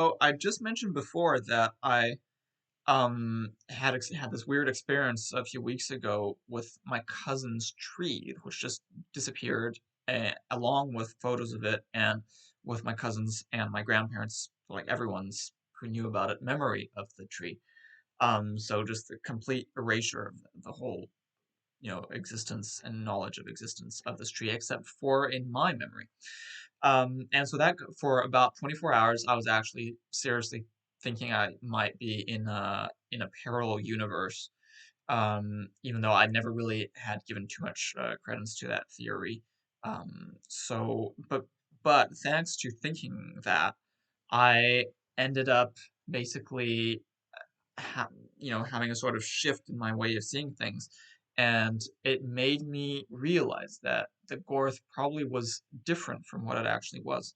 So I just mentioned before that I had this weird experience a few weeks ago with my cousin's tree, which just disappeared, along with photos of it and with my cousins and my grandparents, like everyone's who knew about it, memory of the tree. So just the complete erasure of the whole, existence and knowledge of existence of this tree, except for in my memory. And so that for about 24 hours, I was actually seriously thinking I might be in a parallel universe. Even though I never really had given too much credence to that theory. But thanks to thinking that, I ended up basically ha having a sort of shift in my way of seeing things. And it made me realize that the Gorth probably was different from what it actually was.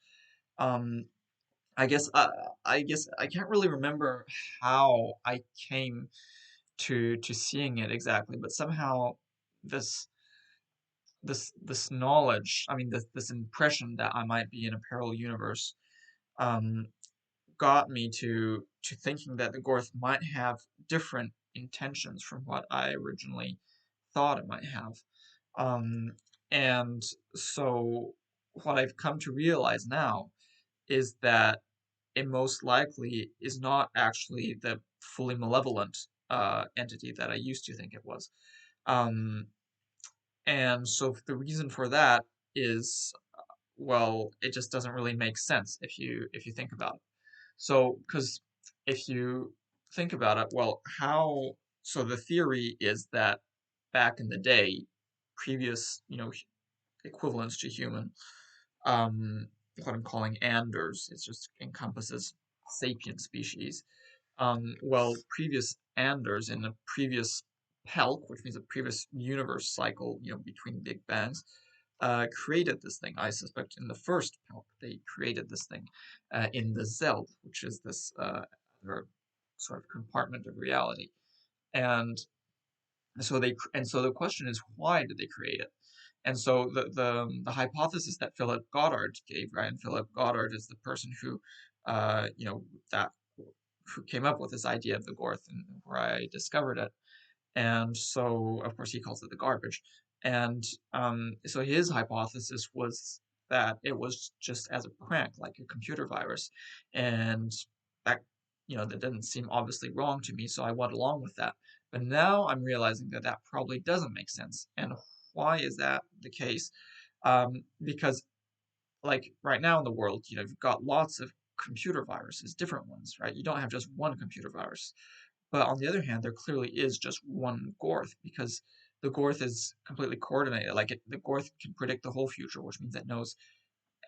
Um, I guess I can't really remember how I came to seeing it exactly, but somehow this this knowledge, I mean this impression that I might be in a parallel universe, um, got me to thinking that the Gorth might have different intentions from what I originally thought it might have. Um, and so what I've come to realize now is that it most likely is not actually the fully malevolent entity that I used to think it was. Um, and so the reason for that is, well, it just doesn't really make sense if you think about it. So, because if you think about it, well, so the theory is that back in the day, previous, equivalents to human, um, what I'm calling Anders, it just encompasses sapient species. Well, previous Anders in a previous Pelk, which means a previous universe cycle, between Big Bangs, created this thing. I suspect in the first Pelk, they created this thing in the Zeld, which is this other sort of compartment of reality. And so the question is, why did they create it? And so the hypothesis that Philip Goddard gave, right? And Philip Goddard is the person who, uh, you know, that who came up with this idea of the Gorth and where I discovered it. And so, of course, he calls it the garbage. And so his hypothesis was that it was just as a prank, like a computer virus. And that, that didn't seem obviously wrong to me, so I went along with that. But now I'm realizing that that probably doesn't make sense. And why is that the case? Because, like, right now in the world, you've got lots of computer viruses, different ones, right? You don't have just one computer virus. But on the other hand, there clearly is just one Gorth because the Gorth is completely coordinated. Like the Gorth can predict the whole future, which means it knows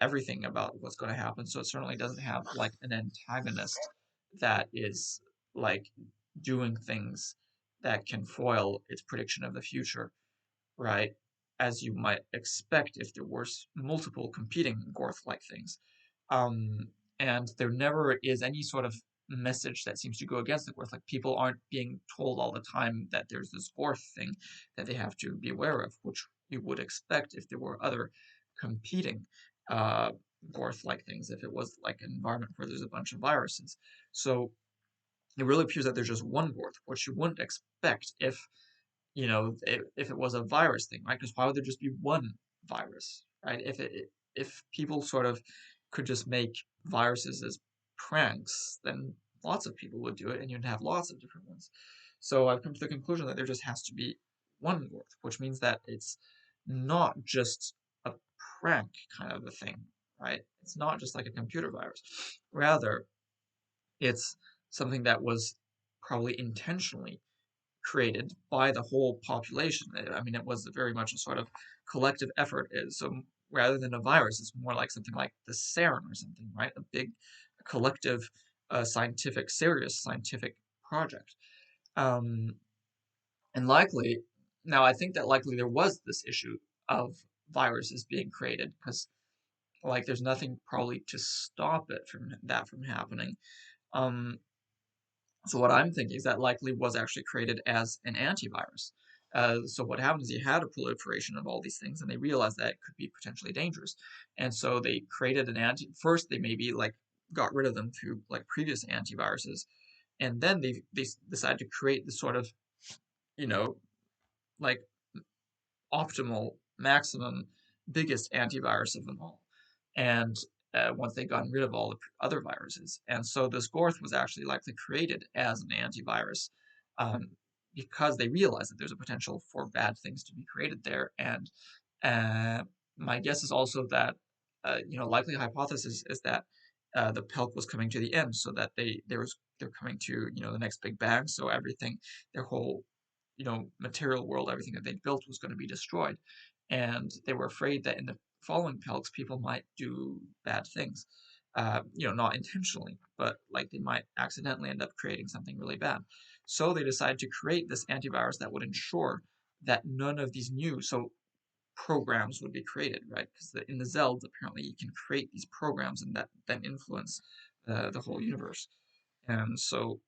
everything about what's going to happen. So it certainly doesn't have like an antagonist that is like doing things that can foil its prediction of the future, right? As you might expect if there were multiple competing Gorth-like things. Um, and there never is any sort of message that seems to go against the Gorth. Like people aren't being told all the time that there's this Gorth thing that they have to be aware of, which you would expect if there were other competing uh, Gorth-like things, if it was like an environment where there's a bunch of viruses. So it really appears that there's just one Gorth, which you wouldn't expect if it was a virus thing, right? Because why would there just be one virus, right? If people sort of could just make viruses as pranks, then lots of people would do it, and you'd have lots of different ones. So I've come to the conclusion that there just has to be one Gorth, which means that it's not just a prank kind of a thing, right? It's not just like a computer virus. Rather, it's something that was probably intentionally created by the whole population. I mean, it was very much a sort of collective effort. So rather than a virus, it's more like something like the CERN or something, right? A big collective serious scientific project. Um, and likely, now I think that likely there was this issue of viruses being created because like there's nothing probably to stop it from happening. Um, So what I'm thinking is that likely was actually created as an antivirus. So what happens is you had a proliferation of all these things, and they realized that it could be potentially dangerous, and so they created an anti. First, they maybe like got rid of them through like previous antiviruses, and then they decided to create this sort of, you know, like optimal, maximum, biggest antivirus of them all. And once they'd gotten rid of all the other viruses, and so this gorth was actually likely created as an antivirus, um, because they realized that there's a potential for bad things to be created there. And my guess is also that, likely hypothesis is that the Pelk was coming to the end, so that they're coming to, the next big bang. So everything, their whole, material world, everything that they built was going to be destroyed, and they were afraid that in the following Pelks, people might do bad things. Not intentionally, but like they might accidentally end up creating something really bad. So they decided to create this antivirus that would ensure that none of these new, so programs would be created, right? Because in the Zeld, apparently you can create these programs and that then influence the whole universe. And so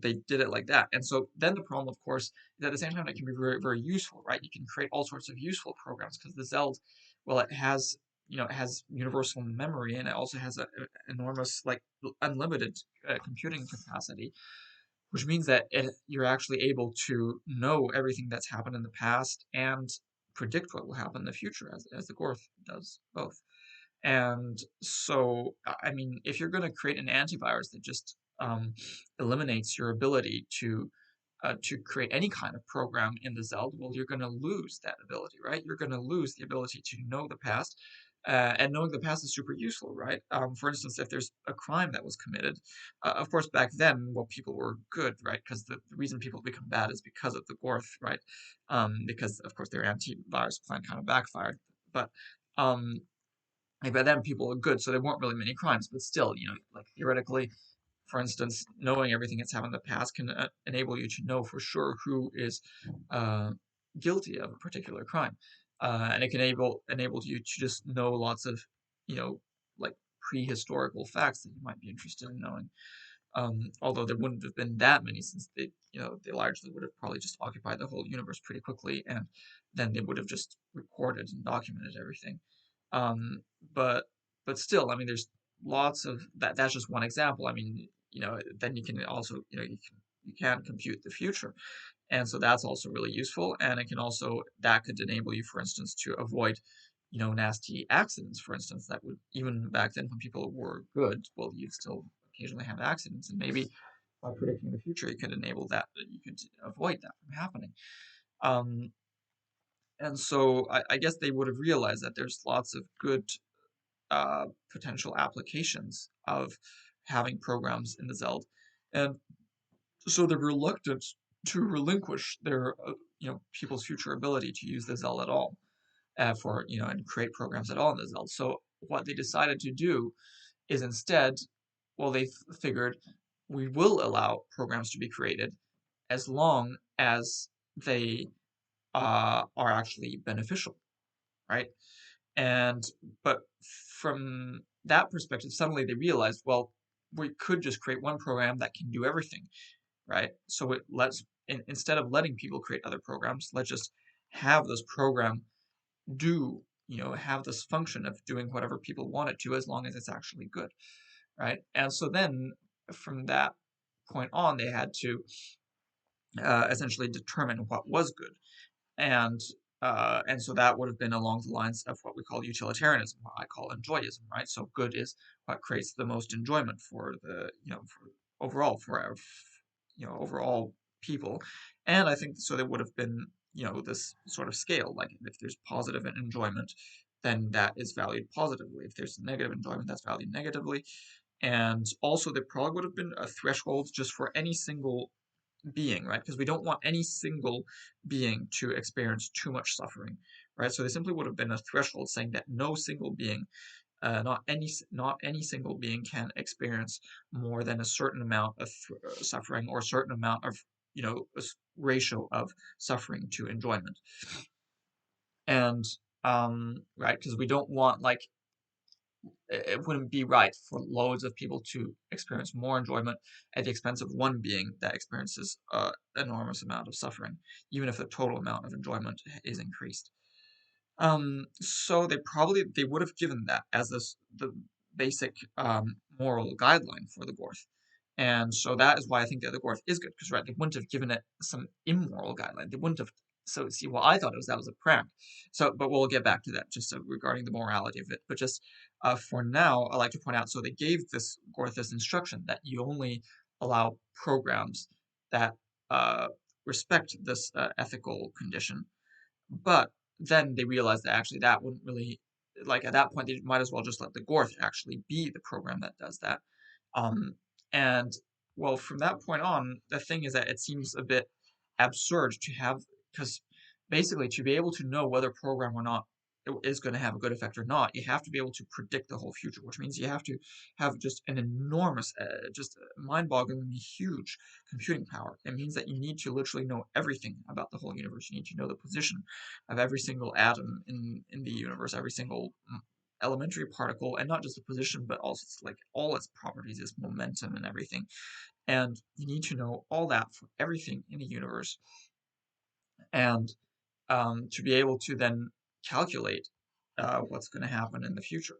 they did it like that. And so then the problem, of course, is at the same time it can be very, very useful, right? You can create all sorts of useful programs because the Zeld, well, it has universal memory, and it also has an enormous, like, unlimited computing capacity, which means that you're actually able to know everything that's happened in the past and predict what will happen in the future, as the Gorth does both. And so, I mean, if you're going to create an antivirus that just eliminates your ability to create any kind of program in the Zeld, well, you're going to lose that ability, right? You're going to lose the ability to know the past. And knowing the past is super useful, right? For instance, if there's a crime that was committed, of course, back then, well, people were good, right? Because the reason people become bad is because of the Gorth, right? Because, of course, their antivirus plan kind of backfired. But like by then, people were good, so there weren't really many crimes. But still, like theoretically, for instance, knowing everything that's happened in the past can enable you to know for sure who is uh, guilty of a particular crime, and it can enable you to just know lots of, you know, like prehistorical facts that you might be interested in knowing. Although there wouldn't have been that many, since they largely would have probably just occupied the whole universe pretty quickly, and then they would have just recorded and documented everything. Um, but but still, I mean, there's lots of that. That's just one example. I mean, then you can also, you can compute the future, and so that's also really useful. And it can also that could enable you, for instance, to avoid, nasty accidents. For instance, that would, even back then when people were good, well, you'd still occasionally have accidents, and maybe by predicting the future, you could enable that you could avoid that from happening. Um, and so I guess they would have realized that there's lots of good potential applications of having programs in the Zeld, and so they're reluctant to relinquish their people's future ability to use the Zeld at all, for and create programs at all in the Zeld. So what they decided to do is instead, well, they figured we will allow programs to be created as long as they are actually beneficial, right? And but from that perspective, suddenly they realized, well, we could just create one program that can do everything, right? So instead of letting people create other programs, let's just have this program do, have this function of doing whatever people want it to, as long as it's actually good, right? And so then from that point on, they had to essentially determine what was good. And so that would have been along the lines of what we call utilitarianism, what I call enjoyism, right? So good is what creates the most enjoyment for overall people. And I think so there would have been, this sort of scale, like if there's positive enjoyment, then that is valued positively. If there's negative enjoyment, that's valued negatively. And also there probably would have been a threshold just for any single being, right? Because we don't want any single being to experience too much suffering, right? So there simply would have been a threshold saying that no single being, not any single being can experience more than a certain amount of suffering, or a certain amount of, ratio of suffering to enjoyment. And right, because we don't want, like, it wouldn't be right for loads of people to experience more enjoyment at the expense of one being that experiences an enormous amount of suffering, even if the total amount of enjoyment is increased. So they would have given that as basic moral guideline for the gorth. And so that is why I think that the gorth is good, because right, they wouldn't have given it some immoral guideline. They wouldn't have. So see, well, I thought it was that was a prank. So, but we'll get back to that just regarding the morality of it. But just for now, I like to point out. So they gave this gorth this instruction that you only allow programs that respect this ethical condition. But then they realized that actually that wouldn't really, like at that point they might as well just let the gorth actually be the program that does that. Um, and well, from that point on, the thing is that it seems a bit absurd to have, because basically to be able to know whether a program or not is going to have a good effect or not, you have to be able to predict the whole future, which means you have to have just an enormous, just mind-bogglingly huge computing power. It means that you need to literally know everything about the whole universe. You need to know the position of every single atom in the universe, every single elementary particle, and not just the position, but also like all its properties, its momentum and everything. And you need to know all that for everything in the universe, and to be able to then calculate what's going to happen in the future,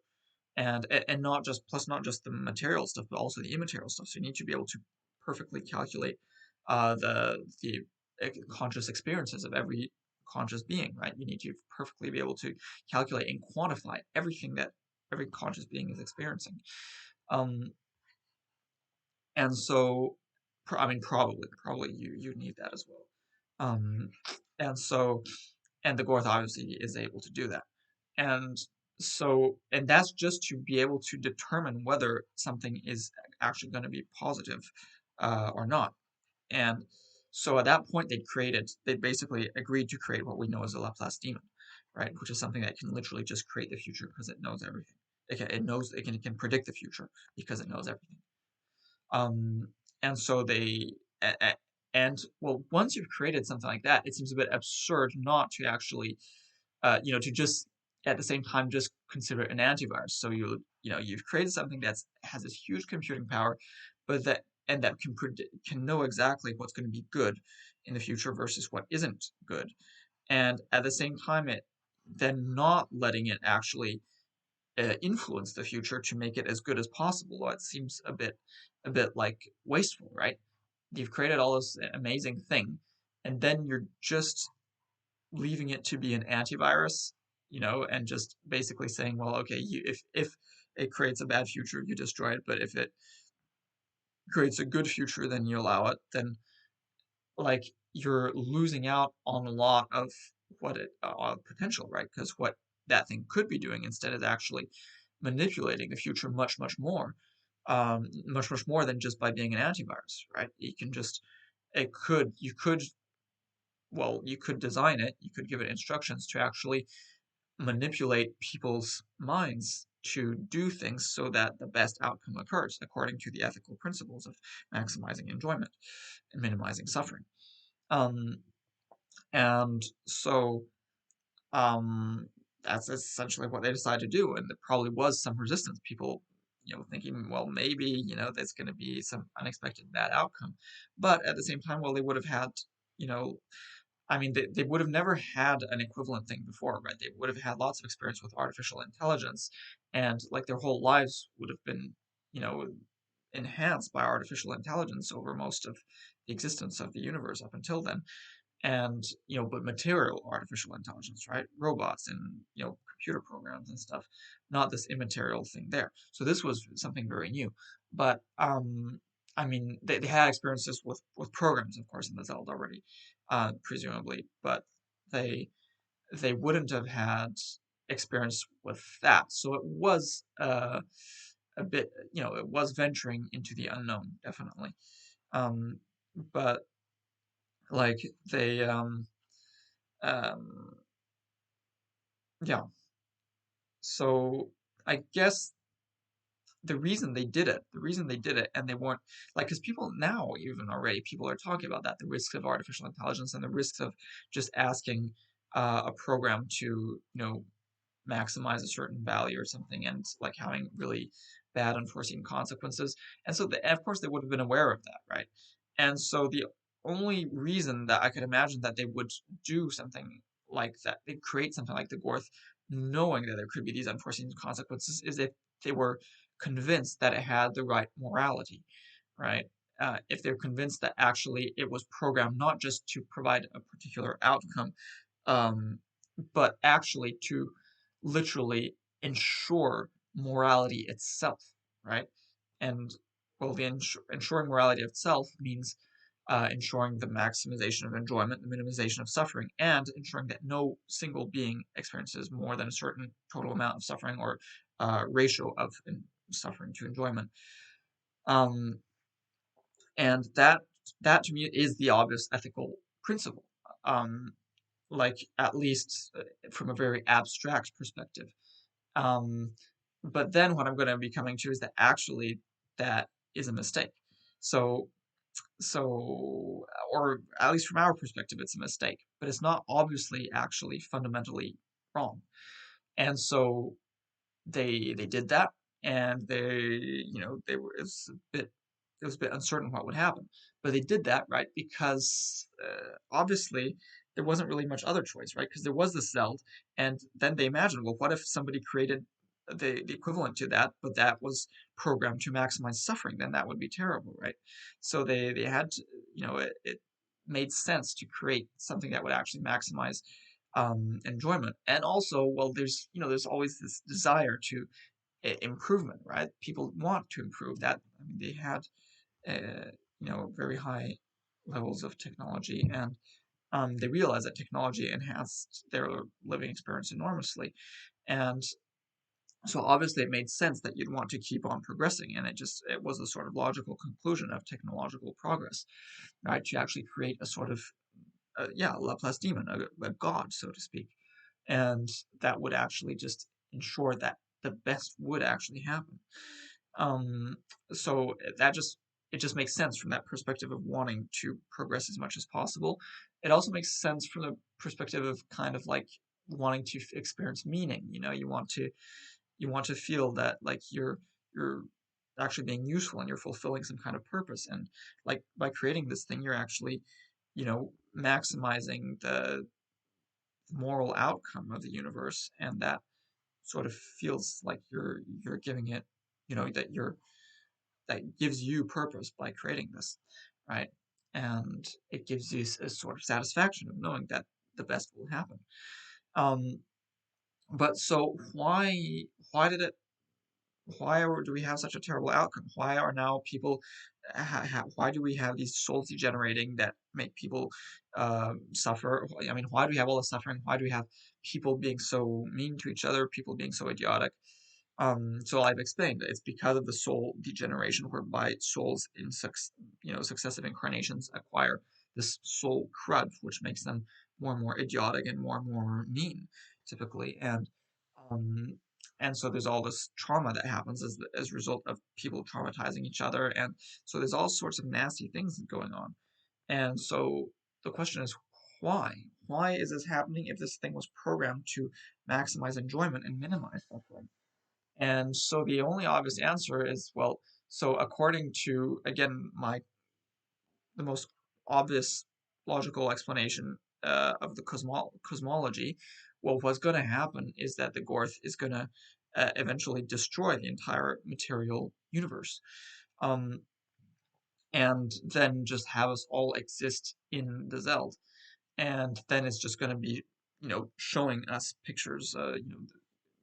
and not just plus not just the material stuff, but also the immaterial stuff. So you need to be able to perfectly calculate the conscious experiences of every conscious being, right? You need to perfectly be able to calculate and quantify everything that every conscious being is experiencing. Um, and so, I mean, probably you need that as well. And so, and the Gorth obviously is able to do that. And so, and that's just to be able to determine whether something is actually going to be positive or not. And so at that point, they basically agreed to create what we know as a Laplace demon, right? Which is something that can literally just create the future because it knows everything. It can predict the future because it knows everything. Um, and so and well, once you've created something like that, it seems a bit absurd not to actually, to just at the same time just consider it an antivirus. So you've created something that has this huge computing power, but that can know exactly what's going to be good in the future versus what isn't good, and at the same time it then not letting it actually influence the future to make it as good as possible. Well, it seems a bit like wasteful, right? You've created all this amazing thing, and then you're just leaving it to be an antivirus, and just basically saying, well, okay, if it creates a bad future, you destroy it, but if it creates a good future, then you allow it. Then like you're losing out on a lot of what it potential, right? Because what that thing could be doing instead is actually manipulating the future much more than just by being an antivirus, right? You could design it, you could give it instructions to actually manipulate people's minds to do things so that the best outcome occurs according to the ethical principles of maximizing enjoyment and minimizing suffering. Um, and so um, that's essentially what they decided to do, and there probably was some resistance. People, thinking, well, maybe there's going to be some unexpected bad outcome, but at the same time, well, they would have had, you know, I mean, they would have never had an equivalent thing before, right? They would have had lots of experience with artificial intelligence, and like their whole lives would have been, you know, enhanced by artificial intelligence over most of the existence of the universe up until then. And but material artificial intelligence, right? Robots and computer programs and stuff, not this immaterial thing there. So this was something very new. But I mean, they had experiences with programs, of course, in the Zelda already, presumably, but they they wouldn't have had experience with that. So it was a bit, it was venturing into the unknown, definitely. Um, but like they um yeah, so I guess the reason they did it, and they weren't like, because people now, even already, people are talking about that, the risks of artificial intelligence and the risks of just asking a program to, maximize a certain value or something, and like having really bad unforeseen consequences. And so, of course, they would have been aware of that, right? And so the only reason that I could imagine that they would do something like that, they'd create something like the Gorth, knowing that there could be these unforeseen consequences, is if they were convinced that it had the right morality, right? If they're convinced that actually it was programmed not just to provide a particular outcome, um, but actually to literally ensure morality itself, right? And well, the ensuring morality itself means ensuring the maximization of enjoyment, the minimization of suffering, and ensuring that no single being experiences more than a certain total amount of suffering or ratio of suffering to enjoyment. Um, and that to me is the obvious ethical principle. Um, like at least from a very abstract perspective. Um, but then what I'm going to be coming to is that actually that is a mistake. So or at least from our perspective, it's a mistake, but it's not obviously actually fundamentally wrong. And so they did that, and they were it was a bit uncertain what would happen, but they did that, right, because obviously there wasn't really much other choice, right, because there was the Zeld, and then they imagined, well, what if somebody created the equivalent to that, but that was programmed to maximize suffering? Then that would be terrible, right? So they had to, it made sense to create something that would actually maximize enjoyment. And also, well, there's always this desire to improvement, right? People want to improve that. I mean, they had very high levels of technology, and they realized that technology enhanced their living experience enormously. And so obviously it made sense that you'd want to keep on progressing, and it was a sort of logical conclusion of technological progress, right? To actually create a sort of Laplace demon, a god, so to speak, and that would actually just ensure that the best would actually happen. Um, so it just makes sense from that perspective of wanting to progress as much as possible. It also makes sense from the perspective of kind of like wanting to experience meaning. You want to feel that like you're actually being useful and you're fulfilling some kind of purpose. And like by creating this thing, you're actually maximizing the moral outcome of the universe, and that sort of feels like you're giving it, that gives you purpose by creating this, right? And it gives you a sort of satisfaction of knowing that the best will happen. Um, but so why did it do we have such a terrible outcome? Why are now people why do we have these souls degenerating that make people suffer? I mean, why do we have all the suffering? Why do we have people being so mean to each other, people being so idiotic? So I've explained it's because of the soul degeneration, whereby souls in successive incarnations acquire this soul crud, which makes them more and more idiotic and more mean, typically. Um, and so there's all this trauma that happens as a result of people traumatizing each other, and so there's all sorts of nasty things going on. And so the question is, why? Why is this happening if this thing was programmed to maximize enjoyment and minimize suffering? And so the only obvious answer is, well, so according to, again, the most obvious logical explanation of the cosmology, well, what's going to happen is that the gorth is going to eventually destroy the entire material universe, um, and then just have us all exist in the Zeld. And then it's just going to be, showing us pictures,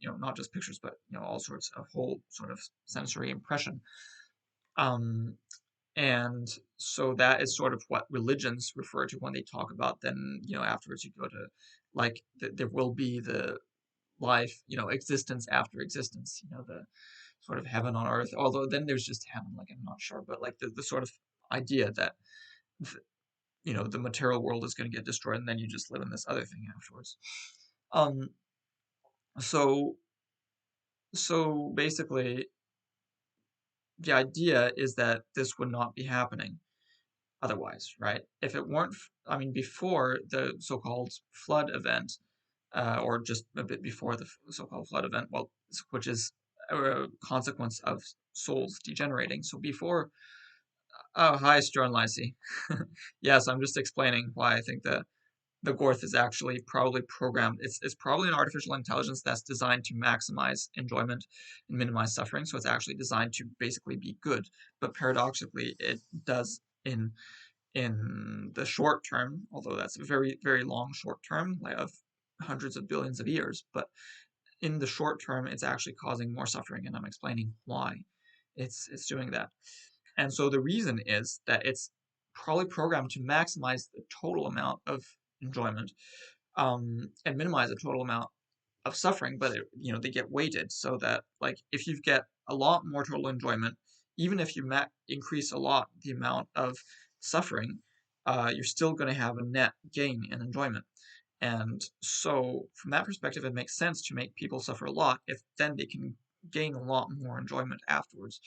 not just pictures, but all sorts of whole sort of sensory impression. Um, and so that is sort of what religions refer to when they talk about, then afterwards you go to like there will be the life, existence after existence, the sort of heaven on earth. Although then there's just heaven, like I'm not sure, but like the sort of idea that the material world is going to get destroyed and then you just live in this other thing afterwards. Um, so basically the idea is that this would not be happening otherwise, right? If it weren't, I mean, before the so-called flood event, or just a bit before the so-called flood event, well, which is a consequence of souls degenerating. So before, oh, hi, Stern Lacey. Yes, I'm just explaining why I think that the gorth is actually probably programmed. It's probably an artificial intelligence that's designed to maximize enjoyment and minimize suffering. So it's actually designed to basically be good. But paradoxically, it does in the short term, although that's a very, very long short term, like of hundreds of billions of years. But in the short term, it's actually causing more suffering, and I'm explaining why it's doing that. And so the reason is that it's probably programmed to maximize the total amount of enjoyment, and minimize the total amount of suffering, but they get weighted so that, like, if you get a lot more total enjoyment, even if you increase a lot the amount of suffering, you're still going to have a net gain in enjoyment. And so, from that perspective, it makes sense to make people suffer a lot if then they can gain a lot more enjoyment afterwards.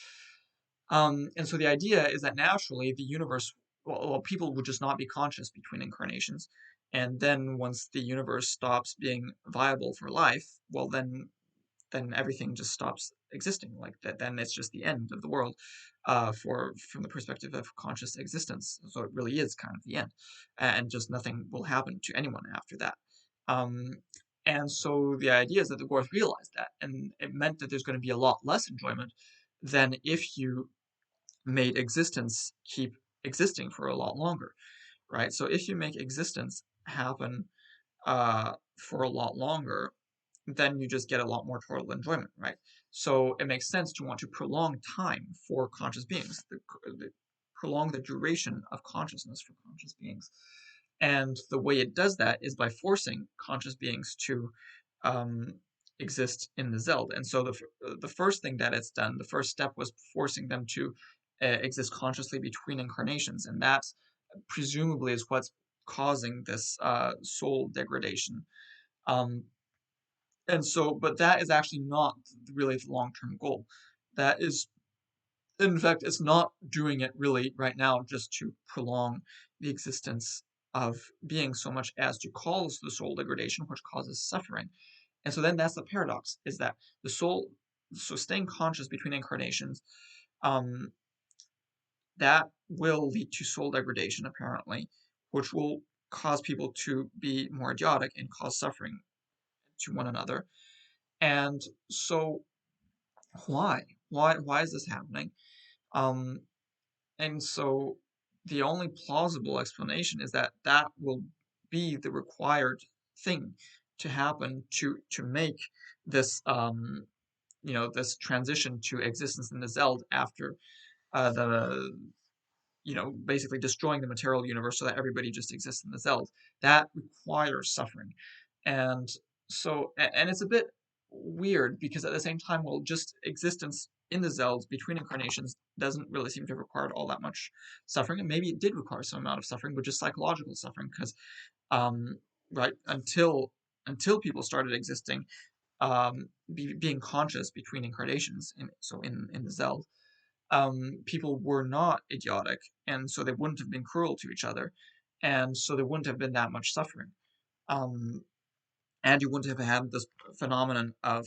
And so the idea is that naturally the universe, well, people would just not be conscious between incarnations. And then once the universe stops being viable for life, well, then everything just stops existing. Like that, then it's just the end of the world, from the perspective of conscious existence. So it really is kind of the end, and just nothing will happen to anyone after that. Um, and so the idea is that the Gorth realized that, and it meant that there's going to be a lot less enjoyment than if you made existence keep existing for a lot longer, right? So if you make existence happen for a lot longer, then you just get a lot more total enjoyment, right? So it makes sense to want to prolong time for conscious beings, prolong the duration of consciousness for conscious beings. And the way it does that is by forcing conscious beings to um, exist in the Zeld. And so the first thing that it's done, the first step was forcing them to exist consciously between incarnations, and that presumably is what's causing this soul degradation. Um, and so, but that is actually not really the long-term goal. That is, in fact, it's not doing it really right now just to prolong the existence of being so much as to cause the soul degradation, which causes suffering. And so then that's the paradox, is that the soul, so staying conscious between incarnations, um, that will lead to soul degradation, apparently, which will cause people to be more idiotic and cause suffering to one another. And so why? Why is this happening? Um, and so the only plausible explanation is that that will be the required thing to happen to make this this transition to existence in the Zeld after the basically destroying the material universe so that everybody just exists in the Zeld. That requires suffering. And so, and it's a bit weird because at the same time, well, just existence in the Zeld between incarnations doesn't really seem to have required all that much suffering. And maybe it did require some amount of suffering, but just psychological suffering, because, um, right, until people started existing, being conscious between incarnations, in the Zeld, people were not idiotic, and so they wouldn't have been cruel to each other, and so there wouldn't have been that much suffering, um, and you wouldn't have had this phenomenon of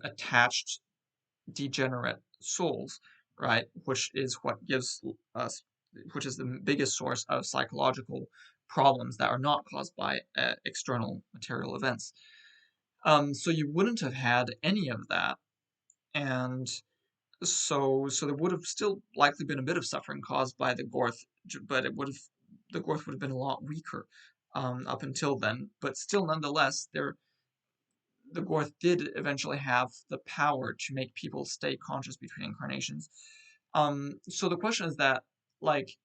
attached, degenerate souls, right? Which is what gives us, which is the biggest source of psychological problems that are not caused by external material events. So you wouldn't have had any of that, and so there would have still likely been a bit of suffering caused by the gorth, but the gorth would have been a lot weaker up until then. But still, nonetheless, the gorth did eventually have the power to make people stay conscious between incarnations. So the question is that, like,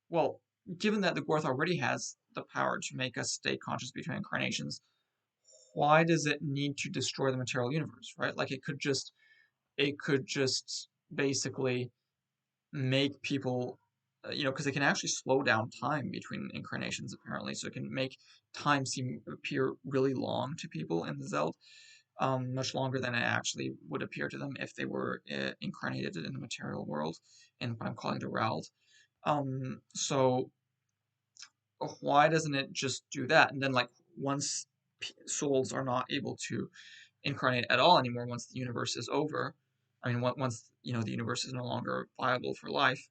well, given that the gorth already has the power to make us stay conscious between incarnations, why does it need to destroy the material universe, right? Like it could just basically make people, because it can actually slow down time between incarnations apparently, so it can make time appear really long to people in the Zeld, much longer than it actually would appear to them if they were incarnated in the material world, in what I'm calling the Rald. So why doesn't it just do that? And then, like, once souls are not able to incarnate at all anymore, once the universe is over, I mean, once the universe is no longer viable for life,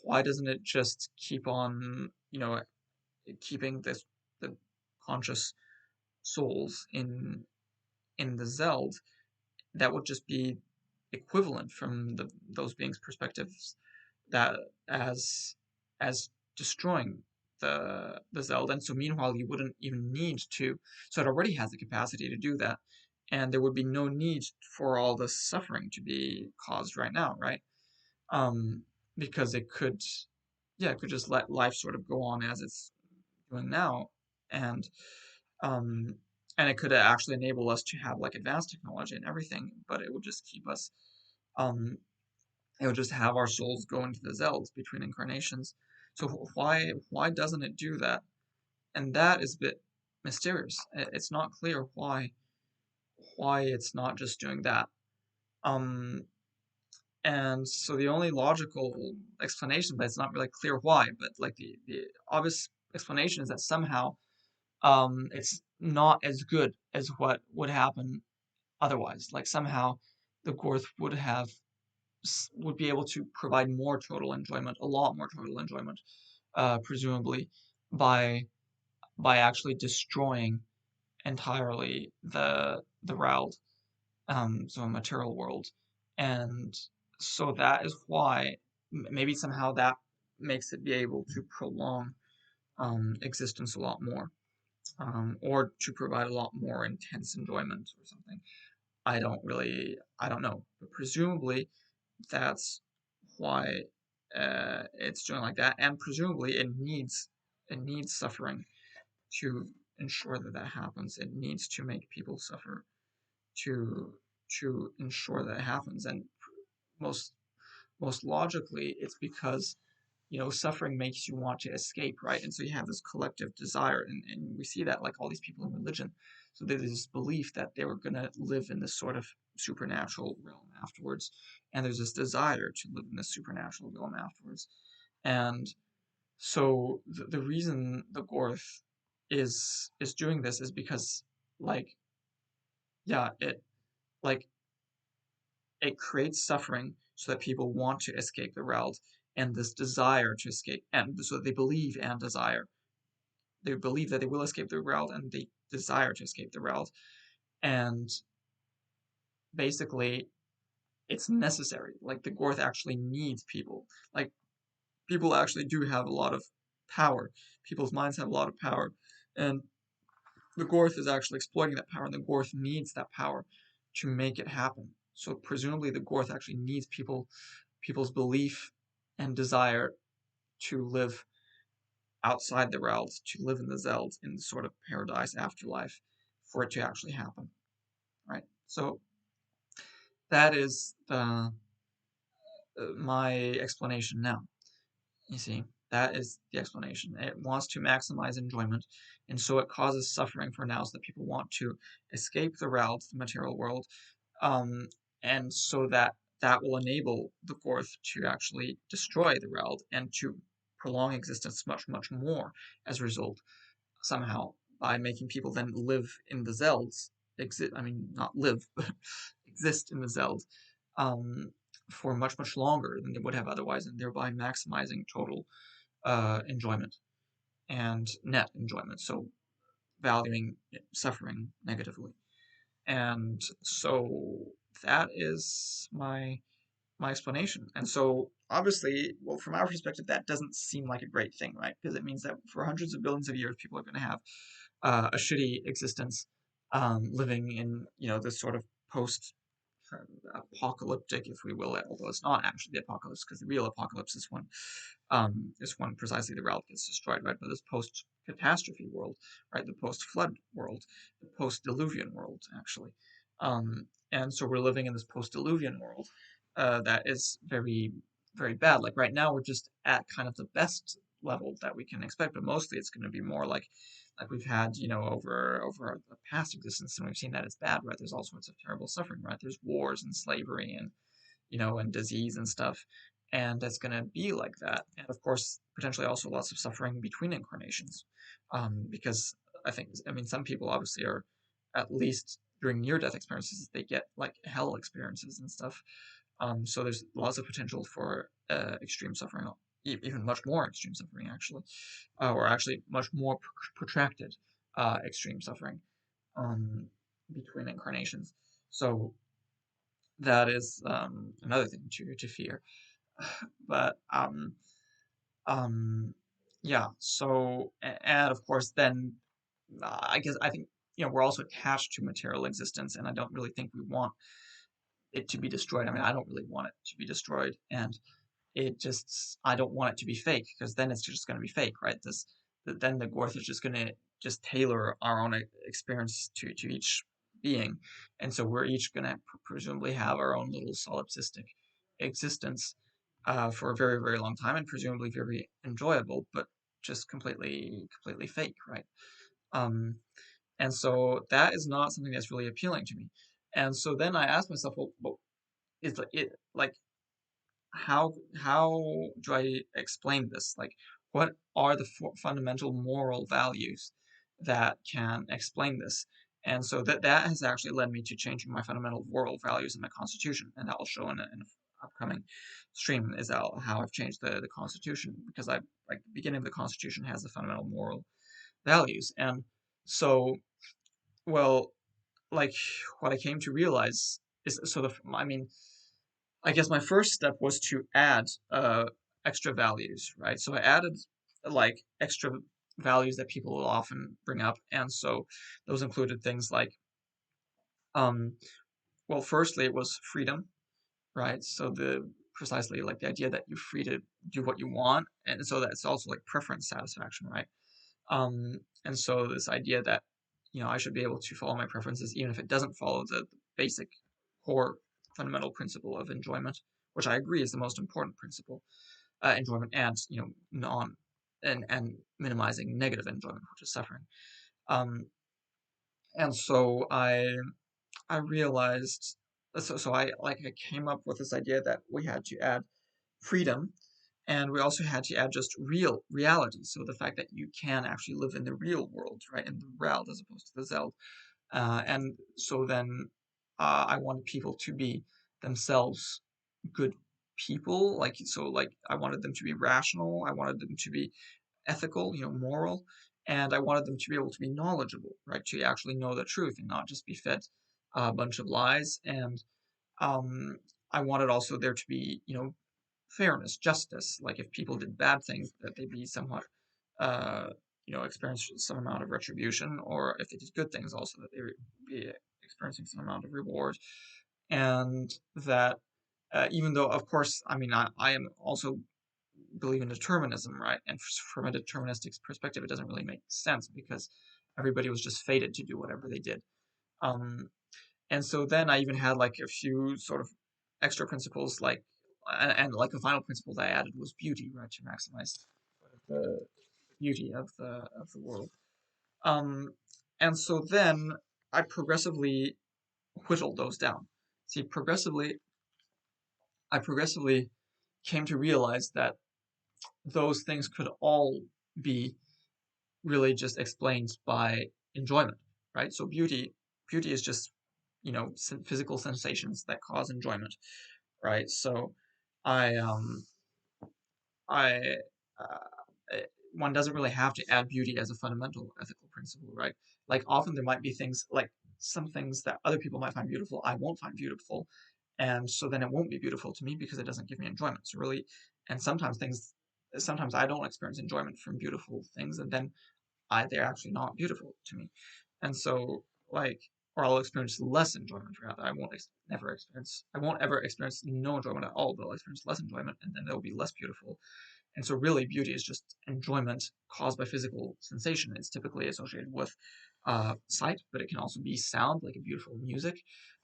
why doesn't it just keep on, keeping the conscious souls in the Zeld, that would just be equivalent from those beings' perspectives, that as as destroying the Zeld. And so meanwhile you wouldn't even need to, so it already has the capacity to do that, and there would be no need for all this suffering to be caused right now, right? um because it could, yeah, it could just let life sort of go on as it's doing now. And um and it could actually enable us to have like advanced technology and everything, but it would just keep us, um it would just have our souls go into the Zelds between incarnations. So why doesn't it do that? And that is a bit mysterious. It's not clear why it's not just doing that. Um, and so the only logical explanation, but it's not really clear why, but like the obvious explanation is that somehow it's not as good as what would happen otherwise. Like somehow the Gorth would be able to provide more total enjoyment, a lot more total enjoyment, presumably by actually destroying entirely the Rald, so a material world. And so that is why maybe somehow that makes it be able to prolong existence a lot more, or to provide a lot more intense enjoyment or something. I don't know, but presumably that's why it's doing like that, and presumably it needs suffering to ensure that that happens. It needs to make people suffer to ensure that it happens. And most logically, it's because, you know, suffering makes you want to escape, right? And so you have this collective desire, and we see that like all these people in religion. So there's this belief that they were going to live in this sort of supernatural realm afterwards, and there's this desire to live in this supernatural realm afterwards. And so the reason the Gorth is doing this is because, like, yeah, like it creates suffering so that people want to escape the Reld, and this desire to escape, and so they believe and desire. They believe that they will escape the Reld, and they desire to escape the Reld. And basically, it's necessary. Like the Gorth actually needs people. Like people actually do have a lot of power. People's minds have a lot of power, and the Gorth is actually exploiting that power, and the Gorth needs that power to make it happen. So presumably, the Gorth actually needs people's belief and desire to live outside the Reld, to live in the Zeld, in sort of paradise afterlife, for it to actually happen, right? So that is my explanation now. You see, that is the explanation. It wants to maximize enjoyment, and so it causes suffering for now, so that people want to escape the Reld, the material world, um, and so that that will enable the Gorth to actually destroy the Reld and to prolong existence much, much more as a result, somehow, by making people then live in the Zelds, I mean, not live, but exist in the Zeld, um, for much, much longer than they would have otherwise, and thereby maximizing total enjoyment and net enjoyment, so valuing suffering negatively. And so that is my explanation. And so obviously, well, from our perspective, that doesn't seem like a great thing, right? Because it means that for hundreds of billions of years, people are going to have a shitty existence, living in, you know, this sort of post apocalyptic, if we will, although it's not actually the apocalypse, because the real apocalypse is when precisely the realm gets destroyed, right? But this post catastrophe world, right? The post flood world, the post diluvian world, actually. And so we're living in this post diluvian world, that is very, very bad. Like right now, we're just at kind of the best level that we can expect, but mostly it's going to be more like we've had, you know, over the past existence, and we've seen that it's bad, right? There's all sorts of terrible suffering, right? There's wars and slavery and, you know, and disease and stuff, and it's going to be like that. And of course, potentially also lots of suffering between incarnations, because I mean, some people obviously are, at least during near-death experiences, they get like hell experiences and stuff. So there's lots of potential for extreme suffering even much more extreme suffering, actually, or actually much more protracted extreme suffering um, between incarnations. So that is another thing to fear. But um, yeah. So and of course, then I think we're also attached to material existence, and I don't really think we want it to be destroyed. I mean, I don't really want it to be destroyed, and I don't want it to be fake because then it's just going to be fake, right? Then the gorth is just going to just tailor our own experience to each being, and so we're each going to presumably have our own little solipsistic existence for a very very long time, and presumably very enjoyable, but just completely fake, right? Um, and so that is not something that's really appealing to me. And so then I asked myself, well is it like how do I explain this? Like, what are the fundamental moral values that can explain this? And so that has actually led me to changing my fundamental moral values in my constitution, and that will show in an upcoming stream is how I've changed the constitution because I like the beginning of the constitution has the fundamental moral values, and so well like what I came to realize is I mean I guess my first step was to add extra values, right? So I added like extra values that people will often bring up, and so those included things like, um, well, firstly it was freedom, right? So the precisely like the idea that you're free to do what you want, and so that's also like preference satisfaction, right? And so this idea that I should be able to follow my preferences even if it doesn't follow the basic core fundamental principle of enjoyment, which I agree is the most important principle, enjoyment and non and minimizing negative enjoyment, which is suffering. Um, and so I realized I came up with this idea that we had to add freedom, and we also had to add just reality. So the fact that you can actually live in the real world, right, in the Reld as opposed to the Zeld. And so then I wanted people to be themselves good people. Like I wanted them to be rational. I wanted them to be ethical, moral, and I wanted them to be able to be knowledgeable, right, to actually know the truth and not just be fed a bunch of lies. And um, I wanted also there to be, fairness, justice. Like if people did bad things, that they be somewhat, uh, experience some amount of retribution, or if they did good things, also that they would be experiencing some amount of reward. And that even though, of course, I mean, I am also believe in determinism, right? And from a deterministic perspective, it doesn't really make sense because everybody was just fated to do whatever they did. Um, and so then I even had like a few sort of extra principles, and like the final principle that I added was beauty, right, to maximize the beauty of the world. Um, and so then I progressively whittled those down. See, I progressively came to realize that those things could all be really just explained by enjoyment, right? So beauty is just physical sensations that cause enjoyment, right? So I um I one doesn't really have to add beauty as a fundamental ethical principle, right? Like often there might be things like some things that other people might find beautiful, I won't find beautiful, and so then it won't be beautiful to me because it doesn't give me enjoyment. So really, and sometimes I don't experience enjoyment from beautiful things, and then they're actually not beautiful to me. And so like, or I'll experience less enjoyment rather. I won't ever experience no enjoyment at all, but I'll experience less enjoyment, and then they'll be less beautiful. And so really beauty is just enjoyment caused by physical sensation. It's typically associated with sight, but it can also be sound, like a beautiful music.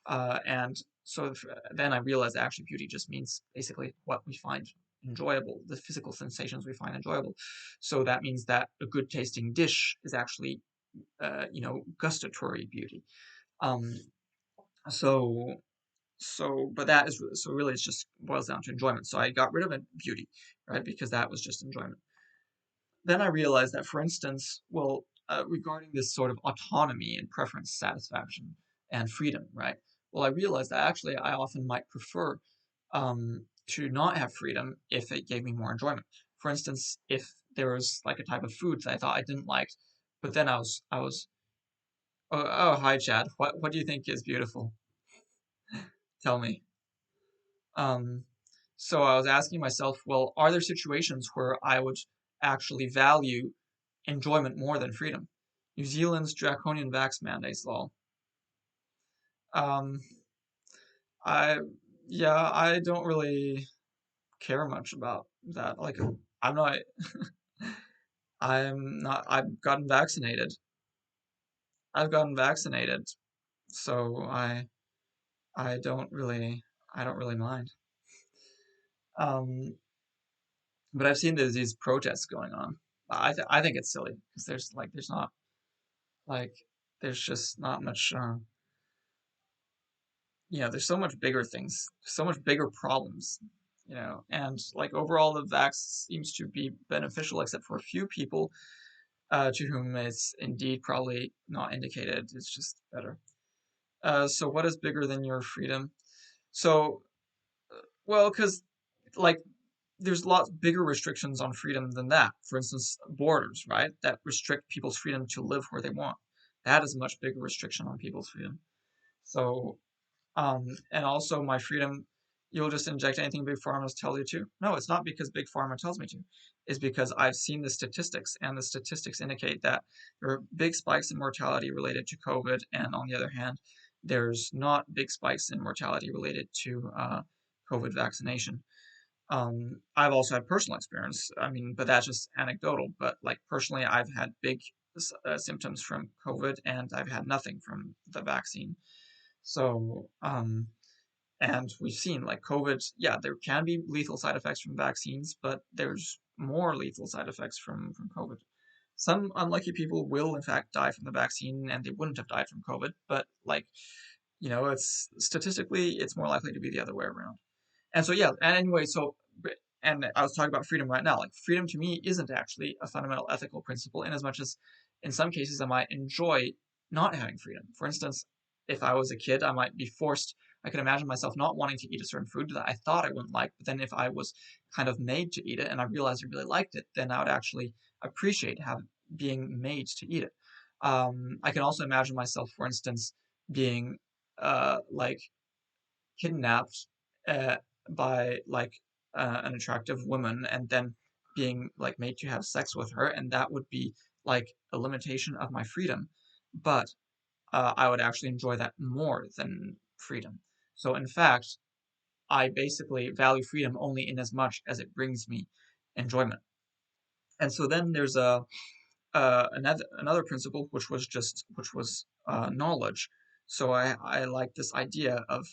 And so then I realized that actually beauty just means basically what we find enjoyable, the physical sensations we find enjoyable. So that means that a good tasting dish is actually, gustatory beauty. Um, so but that is so really it's just boils down to enjoyment. So I got rid of beauty, right, because that was just enjoyment. Then I realized that, for instance, well, regarding this sort of autonomy and preference satisfaction and freedom, right? Well, I realized that actually I often might prefer to not have freedom if it gave me more enjoyment. for instance, if there was like a type of food that I thought I didn't like, but then oh, hi Chad, what do you think is beautiful? Tell me. Um, so I was asking myself, well, are there situations where I would actually value enjoyment more than freedom? New Zealand's draconian vax mandates law. Um, I yeah, I don't really care much about that. Like, I'm not, I've gotten vaccinated. I've gotten vaccinated, so I don't really, I don't really mind. Um, but I've seen these protests going on. I think it's silly because there's not like there's just not much. There's so much bigger things, so much bigger problems. And like overall, the vax seems to be beneficial, except for a few people to whom it's indeed probably not indicated. It's just better. So what is bigger than your freedom? So, well, because like there's lots bigger restrictions on freedom than that. For instance, borders, right? That restrict people's freedom to live where they want. That is a much bigger restriction on people's freedom. So, and also my freedom, you'll just inject anything big pharma tells you to. No, it's not because big pharma tells me to. It's because I've seen the statistics, and the statistics indicate that there are big spikes in mortality related to COVID, and on the other hand, there's not big spikes in mortality related to COVID vaccination. I've also had personal experience. I mean, but that's just anecdotal. But like personally, I've had big symptoms from COVID, and I've had nothing from the vaccine. So, and we've seen like COVID, yeah, there can be lethal side effects from vaccines, but there's more lethal side effects from COVID. Some unlucky people will in fact die from the vaccine, and they wouldn't have died from COVID, but like, it's statistically, it's more likely to be the other way around. And so, yeah, and anyway, and I was talking about freedom right now. Like, freedom to me isn't actually a fundamental ethical principle, in as much as in some cases I might enjoy not having freedom. For instance, if I was a kid, I might be forced, I could imagine myself not wanting to eat a certain food that I thought I wouldn't like, but then if I was kind of made to eat it and I realized I really liked it, then I would actually appreciate being made to eat it. I can also imagine myself, for instance, being like kidnapped uh, by like an attractive woman and then being like made to have sex with her, and that would be like a limitation of my freedom. But I would actually enjoy that more than freedom. So in fact, I basically value freedom only in as much as it brings me enjoyment. And so then there's another principle which was knowledge. So I like this idea of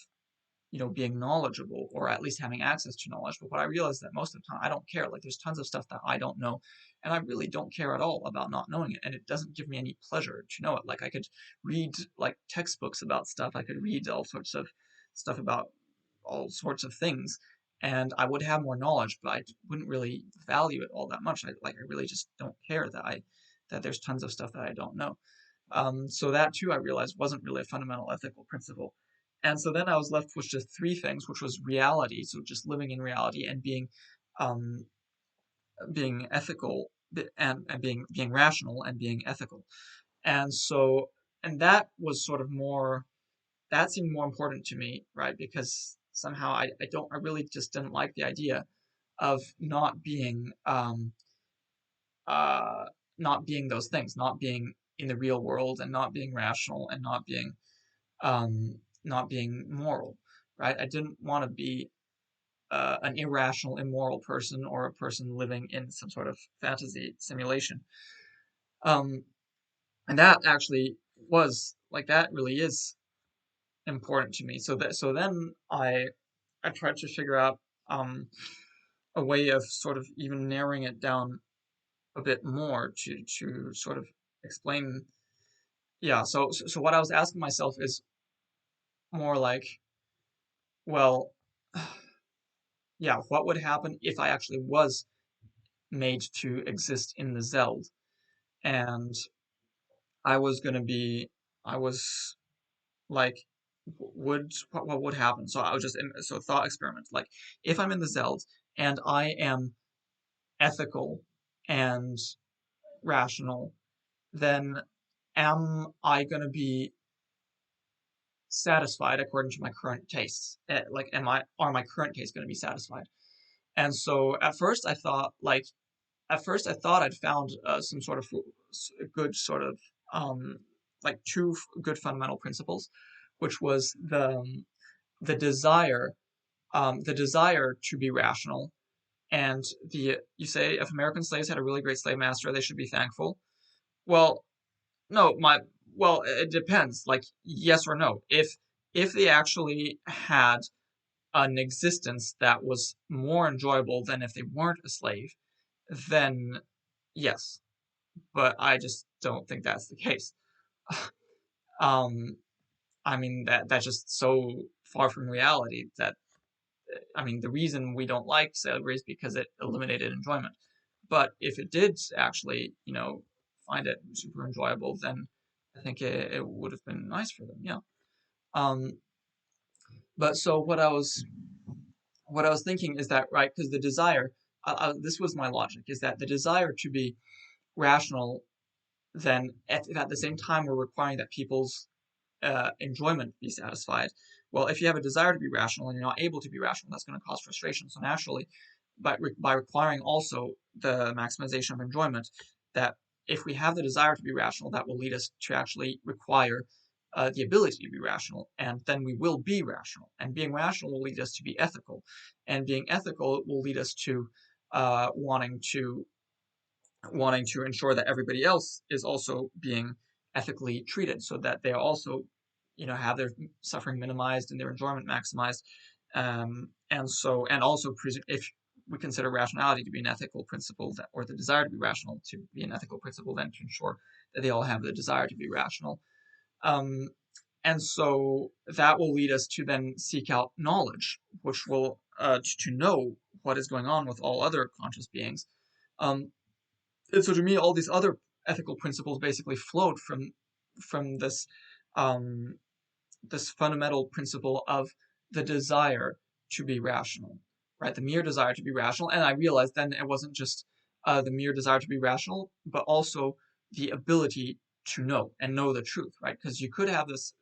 being knowledgeable or at least having access to knowledge. But what I realize that most of the time I don't care. Like there's tons of stuff that I don't know, and I really don't care at all about not knowing it. And it doesn't give me any pleasure to know it. Like I could read like textbooks about stuff. I could read all sorts of stuff about all sorts of things, and I would have more knowledge, but I wouldn't really value it all that much. I really just don't care that there's tons of stuff that I don't know. So that too, I realized wasn't really a fundamental ethical principle. And so then I was left with just three things, which was reality, so just living in reality and um, being ethical and being rational and being ethical. And so and that was sort of more that seemed more important to me, right? Because somehow I really just didn't like the idea of uh not being those things, not being in the real world and not being rational and not being moral, right? I didn't want to be an irrational, immoral person or a person living in some sort of fantasy simulation. Um, and that actually was like that really is important to me. So then I tried to figure out um, a way of sort of even narrowing it down a bit more to sort of explain. Yeah. So what I was asking myself is more like, well, yeah, what would happen if I actually was made to exist in the Zeld, and I was gonna be, I was like, what would happen? So I was just so thought experiment. Like, if I'm in the Zeld and I am ethical and rational, then am I going to be satisfied according to my current tastes? Like, are my current tastes going to be satisfied? And so at first I thought I'd found some sort of good sort of um, like two good fundamental principles, which was the desire to be rational, and the you say if American slaves had a really great slave master, they should be thankful. Well, no, it depends. Like yes or no. If they actually had an existence that was more enjoyable than if they weren't a slave, then yes. But I just don't think that's the case. um, I mean that's just so far from reality that I mean the reason we don't like slavery is because it eliminated enjoyment. But if it did actually, find it super enjoyable, then I think it would have been nice for them. Yeah. Um, but so what I was thinking is that right because the desire, this was my logic, is that the desire to be rational, then at the same time we're requiring that people's enjoyment be satisfied. Well, if you have a desire to be rational and you're not able to be rational, that's going to cause frustration. So naturally, by requiring also the maximization of enjoyment, that if we have the desire to be rational, that will lead us to actually require the ability to be rational, and then we will be rational. And being rational will lead us to be ethical, and being ethical will lead us to uh, wanting to wanting to ensure that everybody else is also being ethically treated so that they also have their suffering minimized and their enjoyment maximized, and also if we consider rationality to be an ethical principle, that or the desire to be rational to be an ethical principle, then to ensure that they all have the desire to be rational, um, and so that will lead us to then seek out knowledge, which will to know what is going on with all other conscious beings. Um, and so to me, all these other ethical principles basically flowed from um, this fundamental principle of the desire to be rational, right? The mere desire to be rational. And I realized then it wasn't just the mere desire to be rational, but also the ability to know and know the truth, right? Because you could have this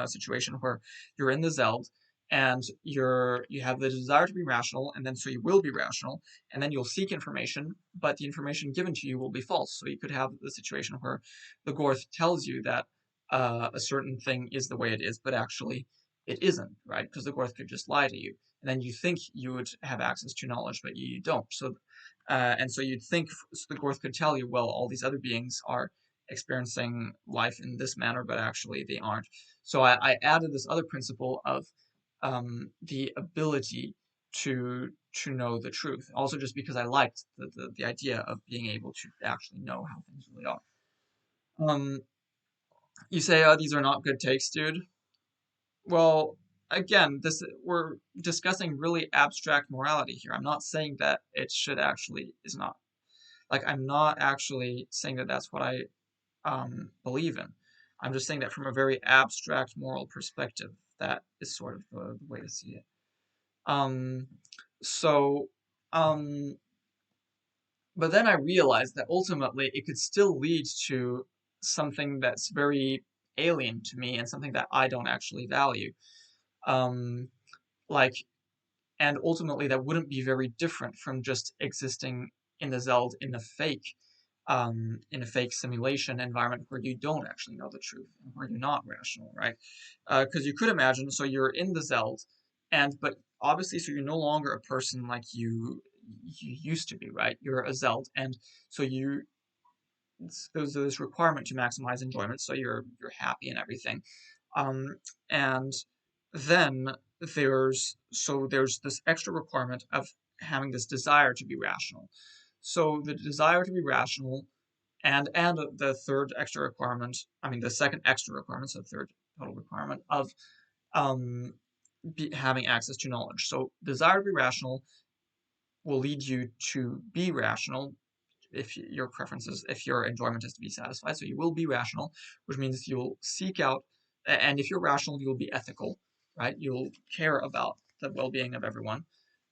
situation where you're in the Zeld and you have the desire to be rational, and then so you will be rational, and then you'll seek information, but the information given to you will be false. So you could have the situation where the gorth tells you that a certain thing is the way it is, but actually it isn't, right? Because the gorth could just lie to you, and then you think you would have access to knowledge, but you don't. And so you'd think so the gorth could tell you, well, all these other beings are experiencing life in this manner, but actually they aren't. So I added this other principle of the ability to know the truth. Also, just because I liked the idea of being able to actually know how things really are. Um, you say, "Oh, these are not good takes, dude." Well, again, this we're discussing really abstract morality here. I'm not saying that it should actually is not. Like, I'm not actually saying that that's what I believe in. I'm just saying that from a very abstract moral perspective, that is sort of the way to see it. Um, so, um, but then I realized that ultimately it could still lead to something that's very alien to me and something that I don't actually value. Um, like, and ultimately that wouldn't be very different from just existing in the Zeld in a fake simulation environment where you don't actually know the truth, where you're not rational, right? Because you could imagine, so you're in the Zeld, but obviously, so you're no longer a person like you used to be, right? You're a Zeld, and so there's this requirement to maximize enjoyment, so you're happy and everything, um, and then there's this extra requirement of having this desire to be rational. So the desire to be rational and the third extra requirement, I mean the second extra requirement, so the third total requirement of um, having access to knowledge. So desire to be rational will lead you to be rational if your preferences, if your enjoyment is to be satisfied. So you will be rational, which means you'll seek out, and if you're rational, you'll be ethical, right? You'll care about the well-being of everyone,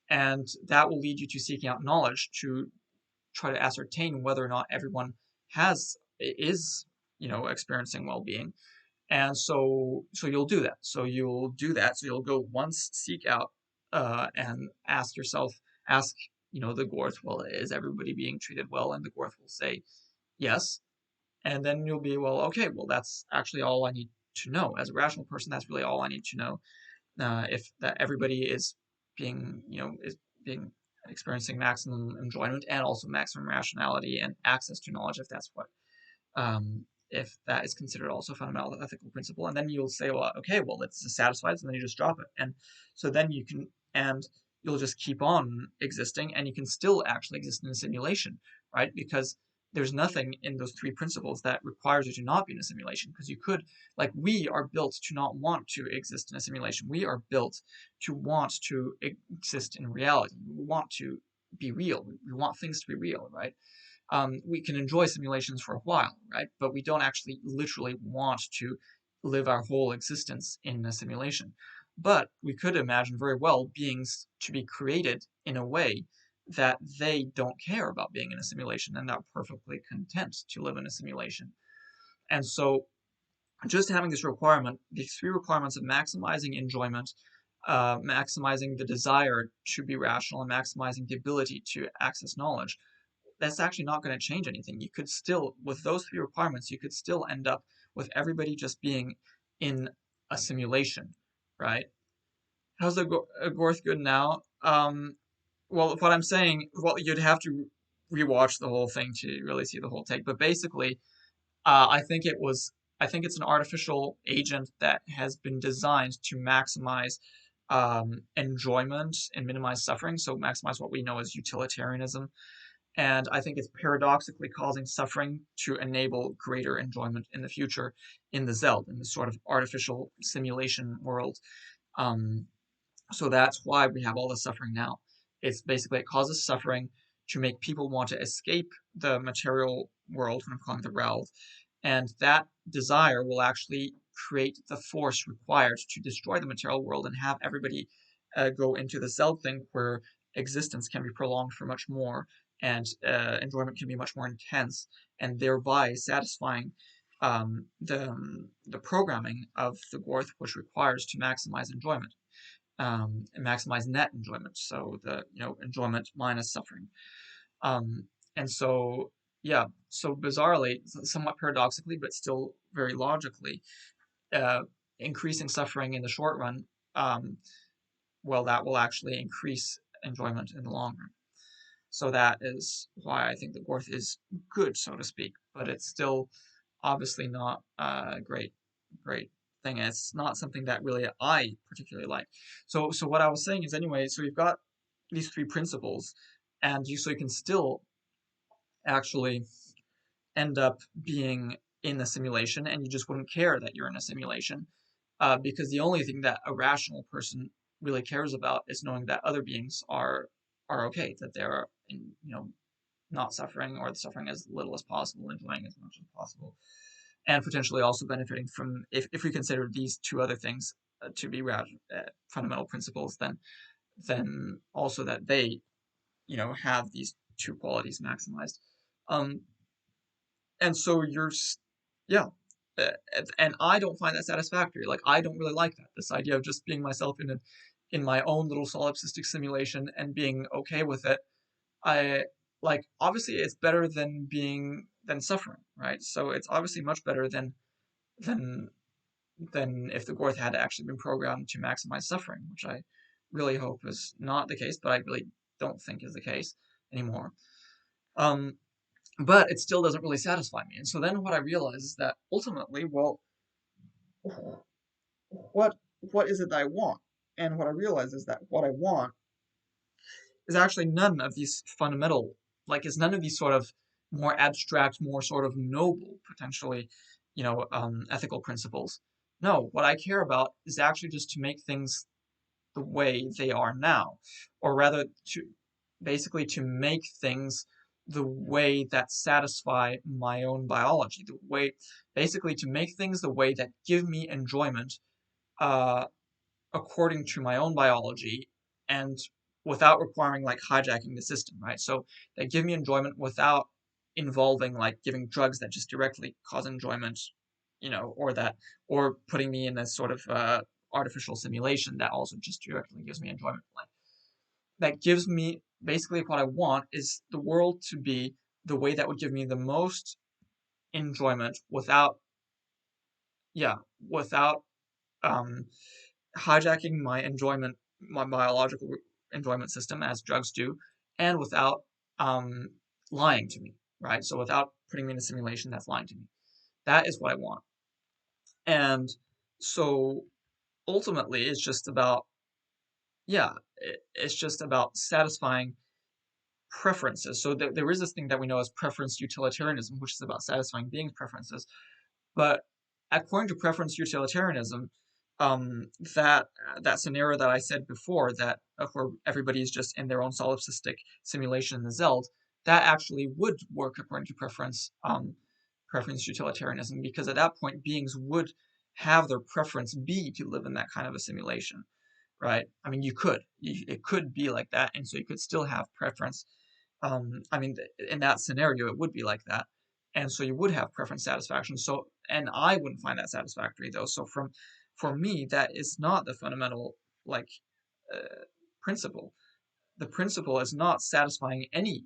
And that will lead you to seeking out knowledge to try to ascertain whether or not everyone is experiencing well-being. And so you'll do that. So you'll do that. So you'll go once, seek out, and ask the gorth, well, is everybody being treated well? And the gorth will say yes. And then you'll be, well, okay, well, that's actually all I need to know. As a rational person, that's really all I need to know. If that everybody is being experiencing maximum enjoyment and also maximum rationality and access to knowledge, if that is considered also a fundamental ethical principle. And then you'll say, well, okay, well, it's satisfied, so then you just drop it. And so then you'll just keep on existing, and you can still actually exist in a simulation, right? Because there's nothing in those three principles that requires you to not be in a simulation, because you could, like, we are built to not want to exist in a simulation. We are built to want to exist in reality. We want to be real. We want things to be real, right? We can enjoy simulations for a while, right? But we don't actually literally want to live our whole existence in a simulation. But we could imagine very well beings to be created in a way that they don't care about being in a simulation and are perfectly content to live in a simulation. And so just having these three requirements of maximizing enjoyment, maximizing the desire to be rational, and maximizing the ability to access knowledge, that's actually not going to change anything. You could still, with those three requirements, you could still end up with everybody just being in a simulation, right? How's the Gorth good now? Well, what I'm saying, well, you'd have to rewatch the whole thing to really see the whole take. But basically, I think it's an artificial agent that has been designed to maximize enjoyment and minimize suffering. So maximize what we know as utilitarianism. And I think it's paradoxically causing suffering to enable greater enjoyment in the future in the Zeld, in this sort of artificial simulation world. Um, so that's why we have all the suffering now. It's basically, it causes suffering to make people want to escape the material world, what I'm calling the Reld, and that desire will actually create the force required to destroy the material world and have everybody go into the Zeld thing, where existence can be prolonged for much more, and enjoyment can be much more intense, and thereby satisfying the programming of the Gorth, which requires to maximize enjoyment, and maximize net enjoyment. So the enjoyment minus suffering. And so yeah, so bizarrely, somewhat paradoxically, but still very logically, uh, increasing suffering in the short run, well, that will actually increase enjoyment in the long run. So that is why I think the Gorth is good, so to speak, but it's still obviously not a great thing. It's not something that really I particularly like. So what I was saying is, anyway, so you've got these three principles, and so you can still actually end up being in a simulation, and you just wouldn't care that you're in a simulation, because the only thing that a rational person really cares about is knowing that other beings are okay, that they're not suffering, or suffering as little as possible, enjoying as much as possible, and potentially also benefiting from, if we consider these two other things to be fundamental principles, then also that they have these two qualities maximized. Um, and so yeah, uh, and I don't find that satisfactory. Like, I don't really like that, this idea of just being myself in my own little solipsistic simulation and being okay with it. I like, obviously it's better than suffering, right? So it's obviously much better than than if the Gorth had actually been programmed to maximize suffering, which I really hope is not the case, but I really don't think is the case anymore. Um, but it still doesn't really satisfy me. And so then what I realize is that ultimately, well, what is it that I want? And what I realize is that what I want is actually none of these fundamental, is none of these sort of more abstract, more sort of noble, potentially, ethical principles. No, what I care about is actually just to make things the way they are now, or rather to basically to make things the way that satisfy my own biology, the way basically to make things the way that give me enjoyment, uh, according to my own biology, and without requiring like hijacking the system, right? So they give me enjoyment without involving like giving drugs that just directly cause enjoyment, or putting me in a sort of artificial simulation that also just directly gives me enjoyment. Like that gives me basically what I want is the world to be the way that would give me the most enjoyment yeah, without um, hijacking my biological enjoyment system as drugs do, and without um, lying to me, right? So without putting me in a simulation that's lying to me. That is what I want. And so ultimately, it's just about satisfying preferences. So there is this thing that we know as preference utilitarianism, which is about satisfying beings' preferences. But according to preference utilitarianism, that that scenario that I said before, that where everybody is just in their own solipsistic simulation in the Zeld, that actually would work according to preference utilitarianism, because at that point beings would have their preference be to live in that kind of a simulation, right? I mean, it could be like that, and so you could still have preference. I mean, in that scenario, it would be like that, and so you would have preference satisfaction. So, and I wouldn't find that satisfactory though. So, for me, that is not the fundamental like principle. The principle is not satisfying any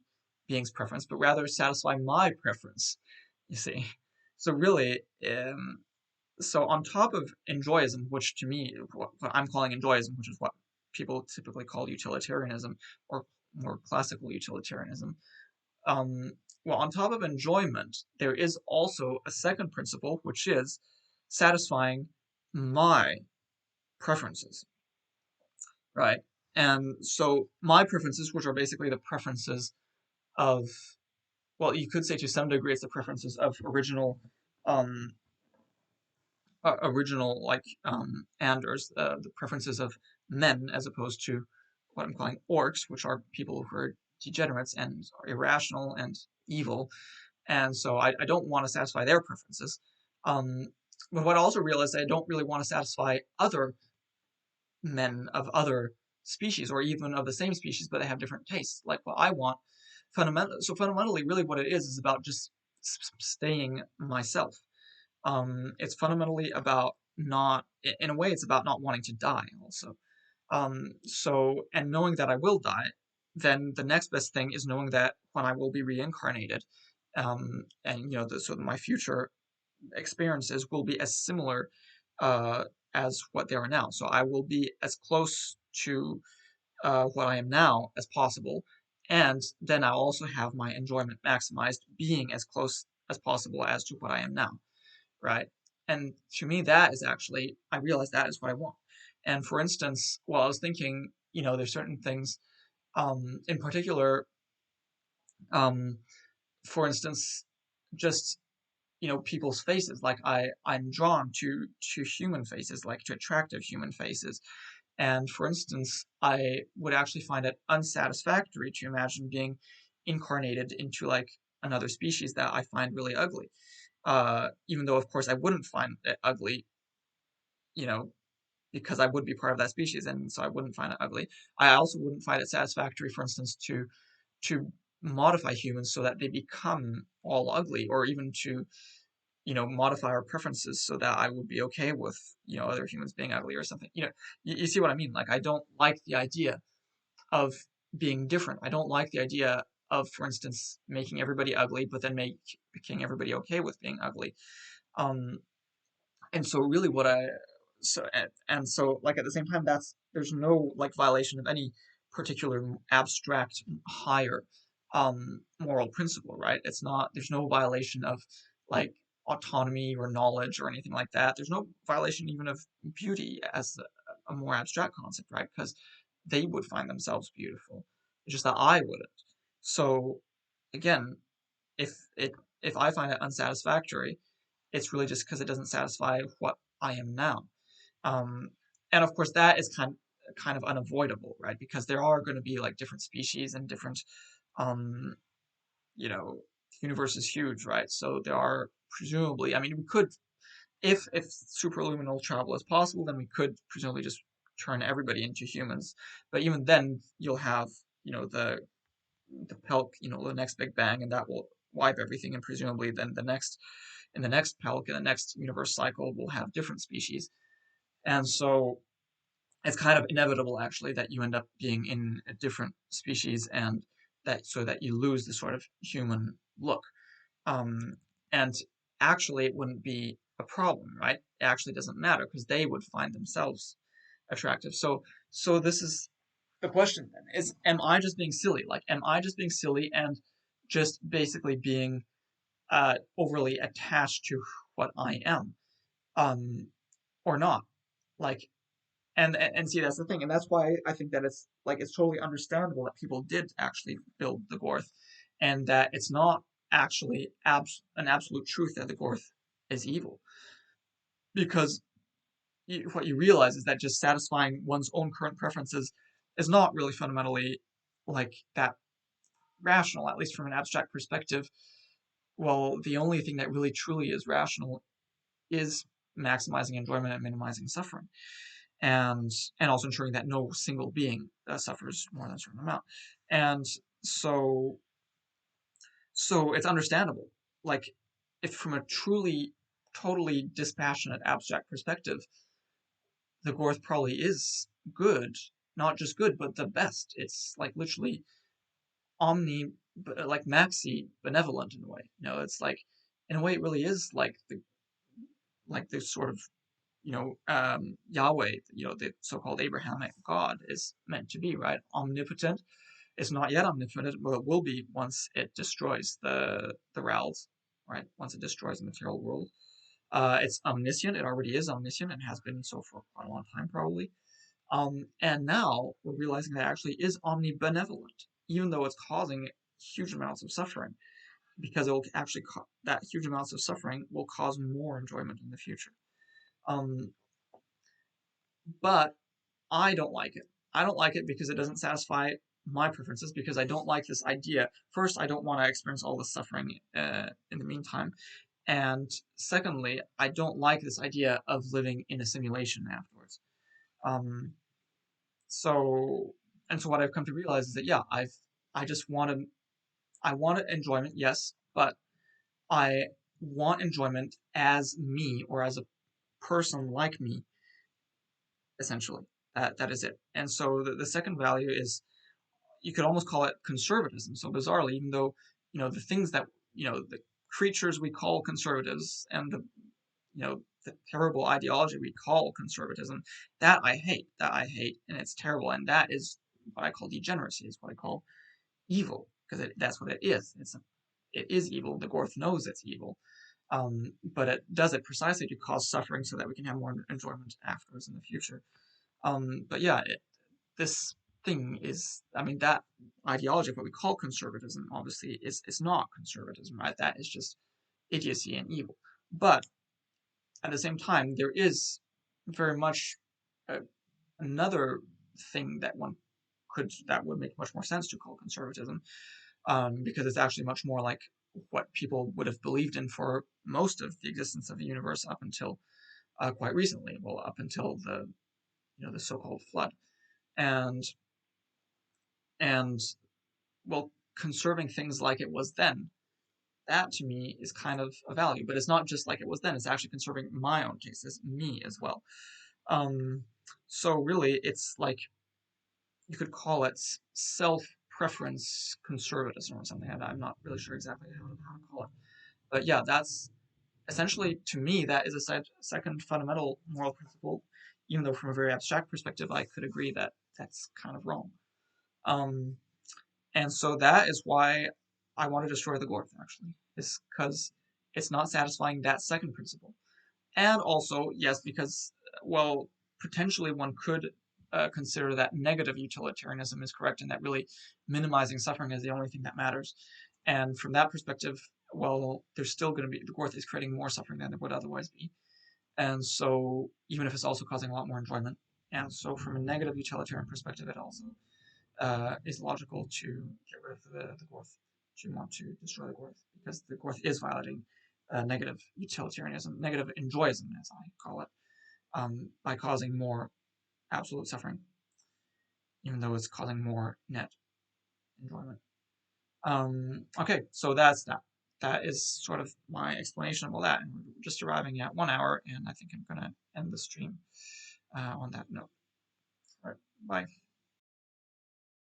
being's preference, but rather satisfying my preference. You see, so really, so on top of enjoyism, which to me, what I'm calling enjoyism, which is what people typically call utilitarianism or more classical utilitarianism. Um, well, on top of enjoyment, there is also a second principle, which is satisfying my preferences, right? And so my preferences, which are basically the preferences of, well, you could say to some degree it's the preferences of um, original like Anders, the preferences of men as opposed to what I'm calling orcs, which are people who are degenerates and are irrational and evil. And so I don't want to satisfy their preferences. Um, but what I also realized, I don't really want to satisfy other men of other species or even of the same species, but they have different tastes. Like what I want, fundamentally, really what it is about just staying myself. It's fundamentally about not, in a way, it's about not wanting to die also. And knowing that I will die, then the next best thing is knowing that when I will be reincarnated, and so my future experiences will be as similar uh, as what they are now. So I will be as close to what I am now as possible, and then I also have my enjoyment maximized, being as close as possible as to what I am now, right? And to me, that is actually, I realize that is what I want. And for instance, while I was thinking, there's certain things, in particular, um, for instance, just people's faces. Like I'm drawn to human faces, like to attractive human faces. And for instance, I would actually find it unsatisfactory to imagine being incarnated into like another species that I find really ugly. Even though of course I wouldn't find it ugly, you know, because I would be part of that species, and so I wouldn't find it ugly. I also wouldn't find it satisfactory, for instance, to modify humans so that they become all ugly, or even to modify our preferences so that I would be okay with other humans being ugly or something. You see what I mean? Like I don't like the idea of being different. I don't like the idea of, for instance, making everybody ugly, but then making everybody okay with being ugly. Um, and so really what I so and so like at the same time, there's no like violation of any particular abstract higher moral principle, right? It's not There's no violation of like autonomy or knowledge or anything like that. There's no violation even of beauty as a more abstract concept, right? Because they would find themselves beautiful. It's just that I wouldn't. So again, if it if I find it unsatisfactory, it's really just because it doesn't satisfy what I am now. Um, and of course, that is kind of unavoidable, right? Because there are going to be like different species and different, um, you know, the universe is huge, right? So there are presumably, I mean, we could, if superluminal travel is possible, then we could presumably just turn everybody into humans. But even then, you'll have, the Pelk, the next Big Bang, and that will wipe everything, and presumably then the next Pelk, in the next universe cycle, will have different species. And so it's kind of inevitable, actually, that you end up being in a different species, and that you lose the sort of human look. Um, and actually, it wouldn't be a problem, right? It actually doesn't matter because they would find themselves attractive. So this is the question then: is am I just being silly? Like, am I just being silly and just basically being overly attached to what I am, um, or not? Like, and see, that's the thing, and that's why I think that it's totally understandable that people did actually build the gorth, and that it's not actually an absolute truth that the gorth is evil, because what you realize is that just satisfying one's own current preferences is not really fundamentally like that rational, at least from an abstract perspective. Well, the only thing that really truly is rational is maximizing enjoyment and minimizing suffering, and and also ensuring that no single being suffers more than a certain amount. And so so it's understandable. Like, if from a truly totally dispassionate abstract perspective, the Gorth probably is good, not just good, but the best. It's like literally omni, like maxi benevolent in a way. It's like, in a way, it really is like the sort of, Yahweh, the so-called Abrahamic God is meant to be, right? Omnipotent. It's not yet omnipotent, but it will be once it destroys the realms, right? Once it destroys the material world. It's omniscient. It already is omniscient and has been so for quite a long time, probably. And now we're realizing that it actually is omnibenevolent, even though it's causing huge amounts of suffering, because it will actually that huge amounts of suffering will cause more enjoyment in the future. Um, but I don't like it. I don't like it because it doesn't satisfy my preferences, because I don't like this idea. First, I don't want to experience all the suffering in the meantime. And secondly, I don't like this idea of living in a simulation afterwards. Um, so, and so what I've come to realize is that, yeah, I just I wanted enjoyment, yes, but I want enjoyment as me, or as a person like me, essentially. That is it. And so the second value is, you could almost call it conservatism. So bizarrely, even though, the things that, the creatures we call conservatives, and the terrible ideology we call conservatism, that I hate, and it's terrible, and that is what I call degeneracy, is what I call evil, because that's what it is. It is evil. The Gorth knows it's evil, but it does it precisely to cause suffering so that we can have more enjoyment afterwards in the future. But yeah, this thing is, I mean, that ideology of what we call conservatism, obviously, is not conservatism, right? That is just idiocy and evil. But at the same time, there is very much uh, another thing that would make much more sense to call conservatism, because it's actually much more like what people would have believed in for most of the existence of the universe up until quite recently. Well, up until the so-called flood, and and well, conserving things like it was then. That to me is kind of a value, but it's not just like it was then. It's actually conserving my own cases, me as well. Um, so really, it's like, you could call it self-preference conservatism or something. I'm not really sure exactly how to call it, but yeah, that's essentially, to me, that is a second fundamental moral principle. Even though from a very abstract perspective, I could agree that that's kind of wrong. Um, and so that is why I want to destroy the Gorth, actually, is because it's not satisfying that second principle. And also, yes, because, well, potentially one could consider that negative utilitarianism is correct, and that really minimizing suffering is the only thing that matters. And from that perspective, well, there's still going to be, the Gorth is creating more suffering than there would otherwise be. And so, even if it's also causing a lot more enjoyment. And so, from a negative utilitarian perspective, it also is logical to get rid of the Gorth, to want to destroy the Gorth, because the Gorth is violating negative utilitarianism, negative enjoyism, as I call it, by causing more absolute suffering, even though it's causing more net enjoyment. Okay, so that's that. That is sort of my explanation of all that. And we're just arriving at 1 hour, and I think I'm going to end the stream on that note. All right, bye.